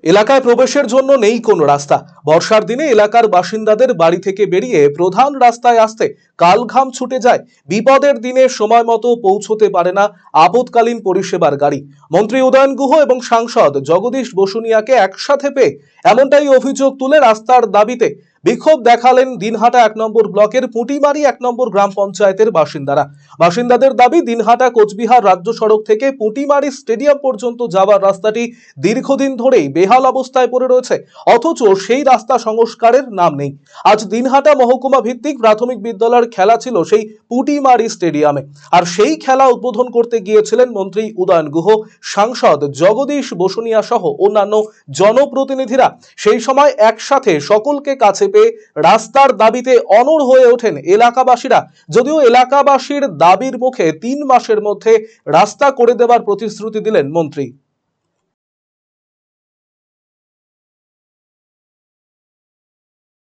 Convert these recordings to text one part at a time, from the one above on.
এলাকায় প্রবেশের জন্য নেই কোনো রাস্তা। বর্ষার দিনে এলাকার বাসিন্দাদের বাড়ি থেকে বেরিয়ে প্রধান রাস্তায় আসতে কালঘাম ছুটে যায়। বিপদের দিনে সময় মতো পৌঁছতে পারে না আপৎকালীন পরিষেবার গাড়ি। মন্ত্রী উদয়ন গুহ এবং সাংসদ জগদীশ বসুনিয়াকে একসাথে পেয়ে এমনটাই অভিযোগ তুলে রাস্তার দাবিতে বিক্ষোভ দেখালেন দিনহাটা 1 নম্বর ব্লকের পুঁটিমারি 1 নম্বর গ্রাম পঞ্চায়েতের বাসিন্দারা। বাসিন্দাদের দাবি, দিনহাটা কোচবিহার রাজ্য সড়ক থেকে পুঁটিমারি স্টেডিয়াম পর্যন্ত যাওয়ার রাস্তাটি দীর্ঘদিন ধরেই বেহাল অবস্থায় পড়ে রয়েছে, অথচ সেই রাস্তা সংস্কারের নাম নেই। আজ দিনহাটা মহকুমা ভিত্তিক প্রাথমিক বিদ্যালয়ের খেলা ছিল সেই পুঁটিমারি স্টেডিয়ামে, আর সেই খেলা উদ্বোধন করতে গিয়েছিলেন মন্ত্রী উদয়ন গুহ, সাংসদ জগদীশ বসুনিয়া সহ অন্যান্য জনপ্রতিনিধিরা। সেই সময় একসাথে সকলকে কাছে পেয়ে রাস্তার দাবিতে অনড় হয়ে ওঠেন এলাকাবাসীরা। যদিও এলাকাবাসীর দাবির মুখে 3 মাসের মধ্যে রাস্তা করে দেওয়ার প্রতিশ্রুতি দিলেন মন্ত্রী।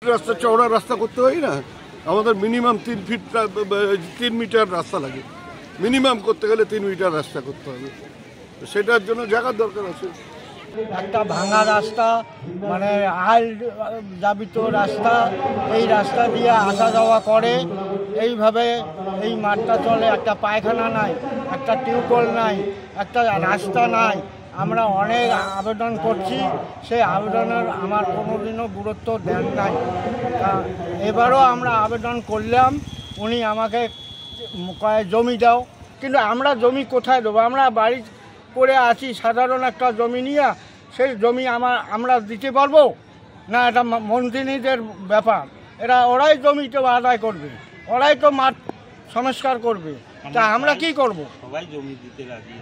রাস্তা চওড়া রাস্তা করতে হয় না, আমাদের মিনিমাম 3 মিটার রাস্তা লাগে। মিনিমাম করতে গেলে 3 মিটার রাস্তা করতে হবে, সেটার জন্য জায়গার দরকার আছে। একটা ভাঙা রাস্তা, মানে আল জাবিত রাস্তা, এই রাস্তা দিয়ে আসা যাওয়া করে। এইভাবে এই মাঠটা চলে, একটা পায়খানা নাই, একটা টিউবওয়েল নাই, একটা রাস্তা নাই। আমরা অনেক আবেদন করছি, সেই আবেদনের আমার কোনোদিনও গুরুত্ব দেন নাই। এবারও আমরা আবেদন করলাম, উনি আমাকে কয়ে জমি দাও, কিন্তু আমরা জমি কোথায় দেবো? আমরা বাড়ি করে আছি সাধারণ একটা জমি নিয়ে, সেই জমি আমরা দিতে পারবো না? এটা মন্ত্রীদের ব্যাপার, এরা ওরাই জমিতে আদায় করবে, ওরাই তো মাঠ সংস্কার করবে, তা আমরা কি করব? সবাই জমি দিতে রাজি।